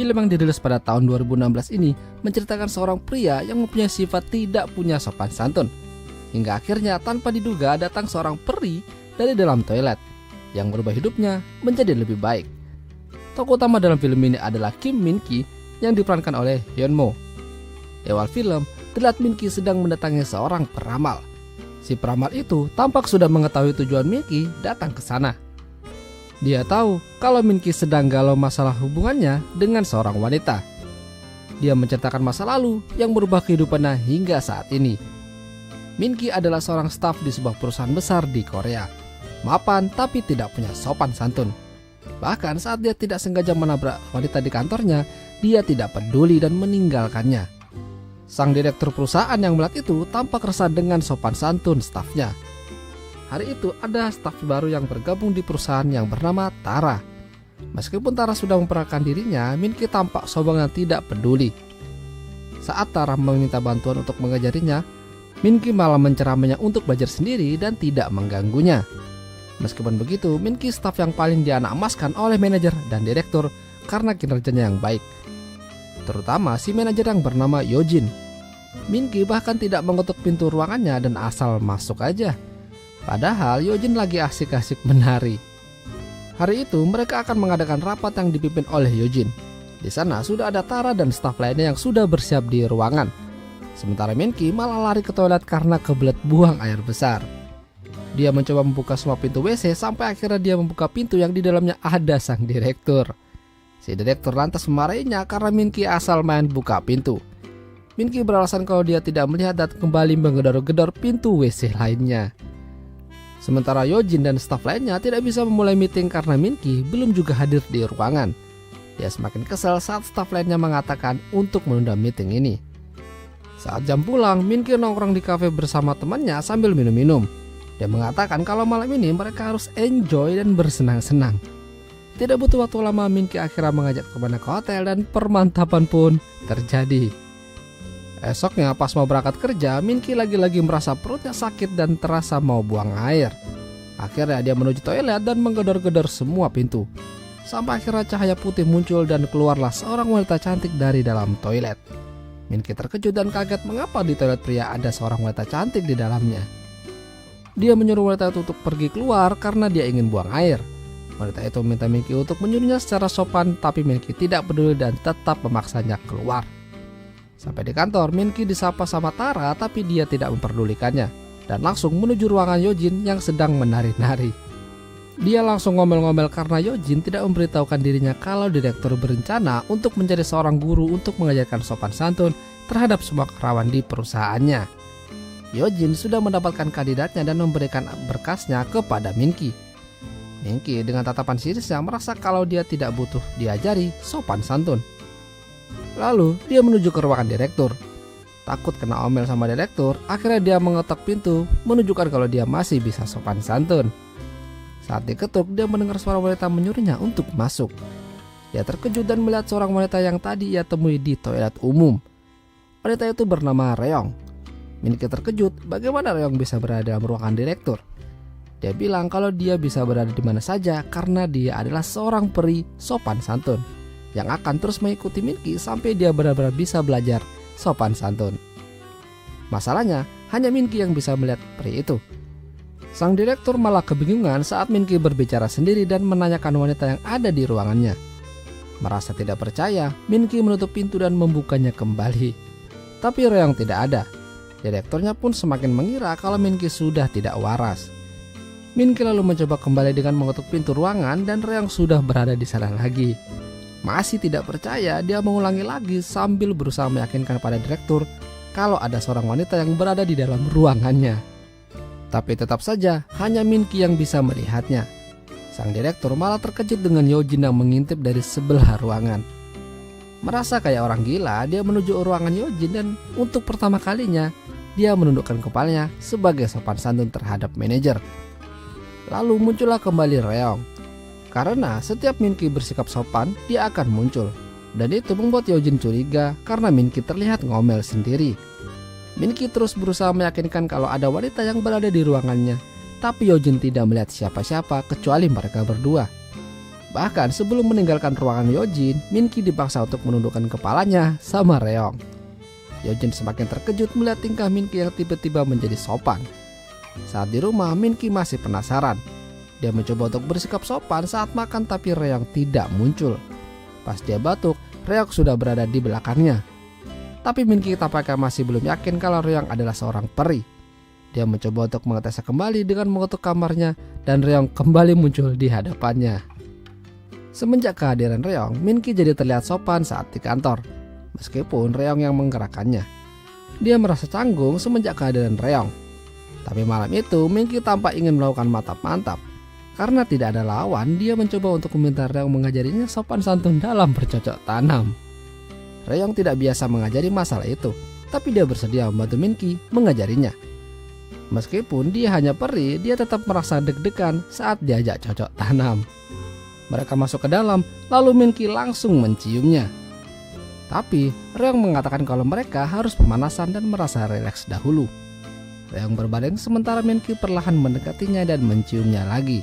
Film yang dirilis pada tahun 2016 ini menceritakan seorang pria yang mempunyai sifat tidak punya sopan santun. Hingga akhirnya tanpa diduga datang seorang peri dari dalam toilet yang merubah hidupnya menjadi lebih baik. Tokoh utama dalam film ini adalah Kim Min Ki yang diperankan oleh Hyun Mo. Di awal film, terlihat Min Ki sedang mendatangi seorang peramal. Si peramal itu tampak sudah mengetahui tujuan Min Ki datang ke sana. Dia tahu kalau Min Ki sedang galau masalah hubungannya dengan seorang wanita. Dia menceritakan masa lalu yang merubah kehidupannya hingga saat ini. Min Ki adalah seorang staf di sebuah perusahaan besar di Korea. Mapan tapi tidak punya sopan santun. Bahkan saat dia tidak sengaja menabrak wanita di kantornya, dia tidak peduli dan meninggalkannya. Sang direktur perusahaan yang melihat itu tampak resah dengan sopan santun stafnya. Hari itu ada staf baru yang bergabung di perusahaan yang bernama Tara. Meskipun Tara sudah memperkenalkan dirinya, Min Ki tampak sombong dan tidak peduli. Saat Tara meminta bantuan untuk mengajarinya, Min Ki malah menceramainya untuk belajar sendiri dan tidak mengganggunya. Meskipun begitu, Min Ki staf yang paling dianak emaskan oleh manajer dan direktur karena kinerjanya yang baik. Terutama si manajer yang bernama Yojin. Min Ki bahkan tidak mengetuk pintu ruangannya dan asal masuk aja. Padahal Yojin lagi asik-asik menari. Hari itu mereka akan mengadakan rapat yang dipimpin oleh Yojin. Di sana sudah ada Tara dan staf lainnya yang sudah bersiap di ruangan. Sementara Min Ki malah lari ke toilet karena kebelet buang air besar. Dia mencoba membuka semua pintu WC sampai akhirnya dia membuka pintu yang di dalamnya ada sang direktur. Si direktur lantas memarahinya karena Min Ki asal main buka pintu. Min Ki beralasan kalau dia tidak melihat dan kembali menggedor-gedor pintu WC lainnya. Sementara Yojin dan staf lainnya tidak bisa memulai meeting karena Min Ki belum juga hadir di ruangan. Dia semakin kesal saat staf lainnya mengatakan untuk menunda meeting ini. Saat jam pulang, Min Ki nongkrong di kafe bersama temannya sambil minum-minum. Dia mengatakan kalau malam ini mereka harus enjoy dan bersenang-senang. Tidak butuh waktu lama, Min Ki akhirnya mengajak temannya ke hotel dan permantapan pun terjadi. Esoknya pas mau berangkat kerja, Min Ki lagi-lagi merasa perutnya sakit dan terasa mau buang air. Akhirnya dia menuju toilet dan menggedor-gedor semua pintu. Sampai akhirnya cahaya putih muncul dan keluarlah seorang wanita cantik dari dalam toilet. Min Ki terkejut dan kaget mengapa di toilet pria ada seorang wanita cantik di dalamnya. Dia menyuruh wanita itu untuk pergi keluar karena dia ingin buang air. Wanita itu meminta Min Ki untuk menyuruhnya secara sopan, tapi Min Ki tidak peduli dan tetap memaksanya keluar. Sampai di kantor, Min Ki disapa sama Tara tapi dia tidak memperdulikannya dan langsung menuju ruangan Yojin yang sedang menari-nari. Dia langsung ngomel-ngomel karena Yojin tidak memberitahukan dirinya kalau direktur berencana untuk mencari seorang guru untuk mengajarkan sopan santun terhadap semua karyawan di perusahaannya. Yojin sudah mendapatkan kandidatnya dan memberikan berkasnya kepada Min Ki. Min Ki dengan tatapan sirisnya merasa kalau dia tidak butuh diajari sopan santun. Lalu dia menuju ke ruangan direktur. Takut kena omel sama direktur, akhirnya dia mengetok pintu menunjukkan kalau dia masih bisa sopan santun. Saat diketuk, dia mendengar suara wanita menyuruhnya untuk masuk. Dia terkejut dan melihat seorang wanita yang tadi ia temui di toilet umum. Wanita itu bernama Reong. Min Ki terkejut bagaimana Reong bisa berada dalam ruangan direktur. Dia bilang kalau dia bisa berada di mana saja karena dia adalah seorang peri sopan santun yang akan terus mengikuti Min Ki sampai dia benar-benar bisa belajar sopan santun. Masalahnya, hanya Min Ki yang bisa melihat peri itu. Sang direktur malah kebingungan saat Min Ki berbicara sendiri dan menanyakan wanita yang ada di ruangannya. Merasa tidak percaya, Min Ki menutup pintu dan membukanya kembali. Tapi Reong tidak ada. Direkturnya pun semakin mengira kalau Min Ki sudah tidak waras. Min Ki lalu mencoba kembali dengan mengetuk pintu ruangan dan Reong sudah berada di sana lagi. Masih tidak percaya, dia mengulangi lagi sambil berusaha meyakinkan pada direktur kalau ada seorang wanita yang berada di dalam ruangannya. Tapi tetap saja hanya Min Ki yang bisa melihatnya. Sang direktur malah terkejut dengan Yojin yang mengintip dari sebelah ruangan. Merasa kayak orang gila, dia menuju ruangan Yojin dan untuk pertama kalinya dia menundukkan kepalanya sebagai sopan santun terhadap manajer. Lalu muncullah kembali Reong. Karena setiap Min Ki bersikap sopan, dia akan muncul. Dan itu membuat Yojin curiga karena Min Ki terlihat ngomel sendiri. Min Ki terus berusaha meyakinkan kalau ada wanita yang berada di ruangannya. Tapi Yojin tidak melihat siapa-siapa kecuali mereka berdua. Bahkan sebelum meninggalkan ruangan Yojin, Minki dipaksa untuk menundukkan kepalanya sama Reong. Yojin semakin terkejut melihat tingkah Minki yang tiba-tiba menjadi sopan. Saat di rumah, Minki masih penasaran. Dia mencoba untuk bersikap sopan saat makan tapi Reong tidak muncul. Pas dia batuk, Reong sudah berada di belakangnya. Tapi Minki tampaknya masih belum yakin kalau Reong adalah seorang peri. Dia mencoba untuk mengetesnya kembali dengan mengetuk kamarnya dan Reong kembali muncul di hadapannya. Semenjak kehadiran Reong, Minki jadi terlihat sopan saat di kantor, meskipun Reong yang menggerakkannya. Dia merasa canggung semenjak kehadiran Reong. Tapi malam itu Minki tampak ingin melakukan mantap-mantap. Karena tidak ada lawan, dia mencoba untuk meminta Reong mengajarinya sopan santun dalam bercocok tanam. Reong tidak biasa mengajari masalah itu, tapi dia bersedia membantu Minki mengajarinya. Meskipun dia hanya peri, dia tetap merasa deg-degan saat diajak cocok tanam. Mereka masuk ke dalam, lalu Minki langsung menciumnya. Tapi Reong mengatakan kalau mereka harus pemanasan dan merasa rileks dahulu. Reong berbaring sementara Minki perlahan mendekatinya dan menciumnya lagi.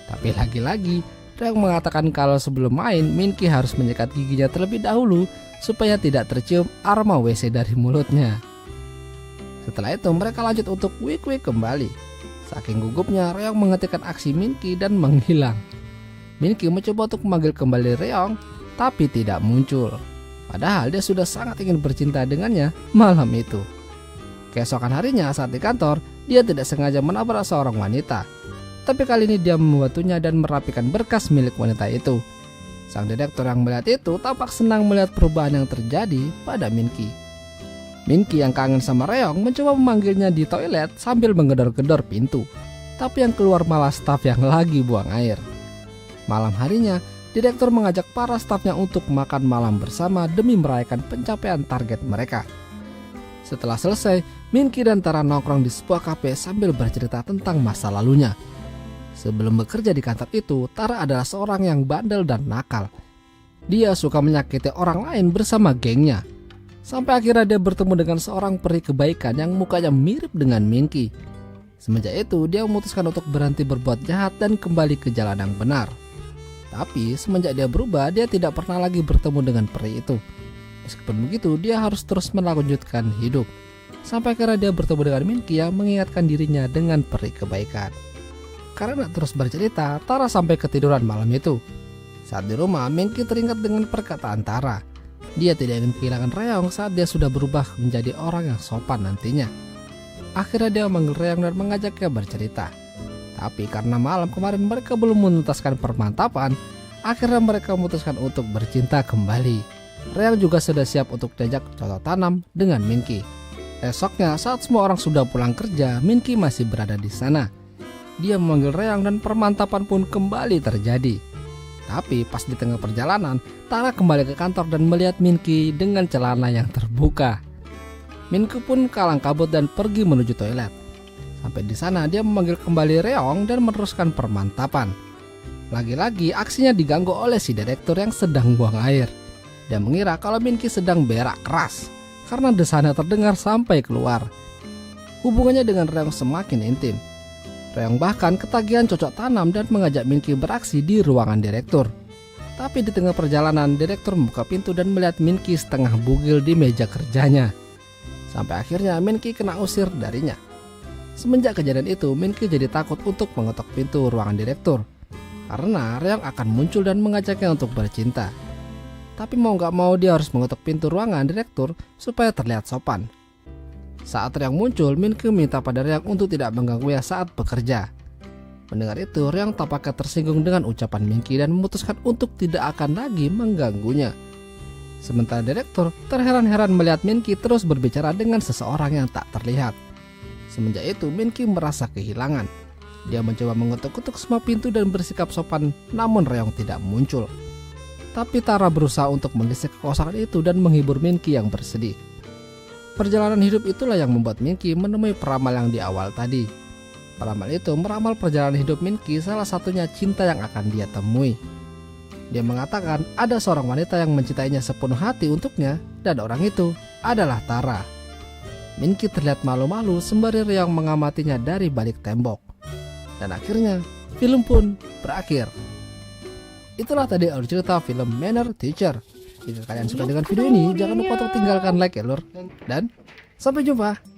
Tapi lagi-lagi Reong mengatakan kalau sebelum main Minki harus menyikat giginya terlebih dahulu supaya tidak tercium aroma WC dari mulutnya. Setelah itu mereka lanjut untuk wik-wik kembali. Saking gugupnya Reong menghentikan aksi Minki dan menghilang. Minki mencoba untuk memanggil kembali Reong, tapi tidak muncul. Padahal dia sudah sangat ingin bercinta dengannya malam itu. Keesokan harinya saat di kantor, dia tidak sengaja menabrak seorang wanita. Tapi kali ini dia membantunya dan merapikan berkas milik wanita itu. Sang direktur yang melihat itu tampak senang melihat perubahan yang terjadi pada Minki. Minki yang kangen sama Reong mencoba memanggilnya di toilet sambil menggedor-gedor pintu. Tapi yang keluar malah staf yang lagi buang air. Malam harinya, direktur mengajak para stafnya untuk makan malam bersama demi merayakan pencapaian target mereka. Setelah selesai, Minki dan Tara nongkrong di sebuah kafe sambil bercerita tentang masa lalunya. Sebelum bekerja di kantor itu, Tara adalah seorang yang bandel dan nakal. Dia suka menyakiti orang lain bersama gengnya. Sampai akhirnya dia bertemu dengan seorang peri kebaikan yang mukanya mirip dengan Minki. Semenjak itu, dia memutuskan untuk berhenti berbuat jahat dan kembali ke jalan yang benar. Tapi semenjak dia berubah, dia tidak pernah lagi bertemu dengan peri itu. Meskipun begitu, dia harus terus melanjutkan hidup. Sampai akhirnya dia bertemu dengan Minki yang mengingatkan dirinya dengan peri kebaikan. Karena terus bercerita, Tara sampai ketiduran malam itu. Saat di rumah, Minki teringat dengan perkataan Tara. Dia tidak ingin kehilangan Reong saat dia sudah berubah menjadi orang yang sopan nantinya. Akhirnya dia memanggil Reong dan mengajaknya bercerita. Tapi karena malam kemarin mereka belum menuntaskan permantapan, akhirnya mereka memutuskan untuk bercinta kembali. Reong juga sudah siap untuk diajak cocok tanam dengan Minki. Esoknya saat semua orang sudah pulang kerja, Minki masih berada di sana. Dia memanggil Reong dan permantapan pun kembali terjadi. Tapi pas di tengah perjalanan, Tara kembali ke kantor dan melihat Minki dengan celana yang terbuka. Minki pun kalang kabut dan pergi menuju toilet. Sampai di sana dia memanggil kembali Reong dan meneruskan permantapan. Lagi-lagi aksinya diganggu oleh si direktur yang sedang buang air. Dia mengira kalau Minki sedang berak keras karena desahannya terdengar sampai keluar. Hubungannya dengan Reong semakin intim. Reong bahkan ketagihan cocok tanam dan mengajak Minki beraksi di ruangan direktur. Tapi di tengah perjalanan, direktur membuka pintu dan melihat Minki setengah bugil di meja kerjanya. Sampai akhirnya Minki kena usir darinya. Semenjak kejadian itu, Minki jadi takut untuk mengetok pintu ruangan direktur karena Reong akan muncul dan mengajaknya untuk bercinta. Tapi mau gak mau dia harus mengetok pintu ruangan direktur supaya terlihat sopan. Saat Reong muncul, Minki minta pada Reong untuk tidak mengganggunya saat bekerja. Mendengar itu, Reong tampaknya tersinggung dengan ucapan Minki dan memutuskan untuk tidak akan lagi mengganggunya. Sementara direktur terheran-heran melihat Minki terus berbicara dengan seseorang yang tak terlihat. Semenjak itu Minki merasa kehilangan. Dia mencoba mengetuk-ketuk semua pintu dan bersikap sopan, namun Reong tidak muncul. Tapi Tara berusaha untuk mengisi kekosongan itu dan menghibur Minki yang bersedih. Perjalanan hidup itulah yang membuat Minki menemui peramal yang di awal tadi. Peramal itu meramal perjalanan hidup Minki, salah satunya cinta yang akan dia temui. Dia mengatakan ada seorang wanita yang mencintainya sepenuh hati untuknya, dan orang itu adalah Tara. Minki terlihat malu-malu sembari Reong mengamatinya dari balik tembok. Dan akhirnya film pun berakhir. itulah tadi alur cerita film Manner Teacher. Jika kalian suka dengan video ini, jangan lupa untuk tinggalkan like ya lur. Dan sampai jumpa.